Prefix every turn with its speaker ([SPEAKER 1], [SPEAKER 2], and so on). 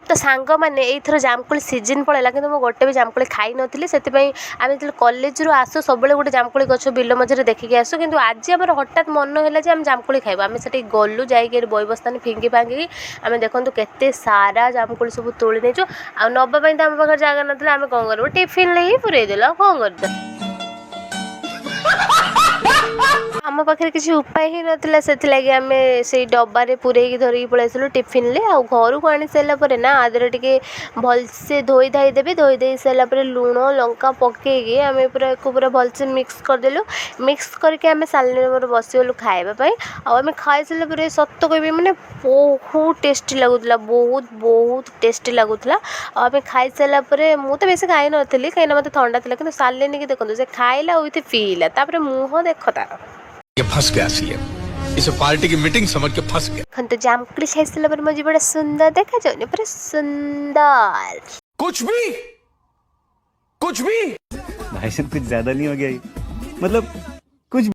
[SPEAKER 1] तो सांग मैंने एथर जामकोली सीजन पड़ेगा कि मुझे गोटे भी जामकोली खाई नी से आम जो कॉलेज रू आसु सब गोटे जामकोली गछ बिल मझे देखिकी आसु कि आज आम हठात मन है आम जामकोली खाइबा आम से गलु जाइए बई बस्तानी फिंगी फांगी आम देखूँ केते सारा जामकोली सब तोड़ी नहीं आ नबापी तो आम पाखे जगह ना आम कौन करूँ टिफिन ही पूरे देल कौन कर आम पाखे किसी उपाय ही नाला से आम से डबारे पूरे धरिकी पलैलु टिफिन ले आ घर को आनी सारापर ना आदर टे भलसे धोई धाई देवे धोई दे सारापर लुण लंका पकईकि आम पूरा भलसे मिक्स करदेलु मिक्स करके आम सालनी मोर बसगलु खावाई आम खाई सारापर सत कह मैंने बहुत टेस्टी लगुला बहुत बहुत टेस्टी लगुला आम खाई सारापर मुझे बेस खाई नी कहीं मत थंडा था कि सालिनी की देखो से खाइला विथ पीला तापर मुँह देख तार
[SPEAKER 2] ये फंस गया सीएम इसे पार्टी की मीटिंग समझ के फंस गया
[SPEAKER 1] खन तो जामकोली खाई सारा पर मुझे बड़ा सुंदर देखा जाओ पूरा सुंदर
[SPEAKER 2] कुछ भी
[SPEAKER 3] भाई साहब कुछ ज्यादा नहीं हो गया ये? मतलब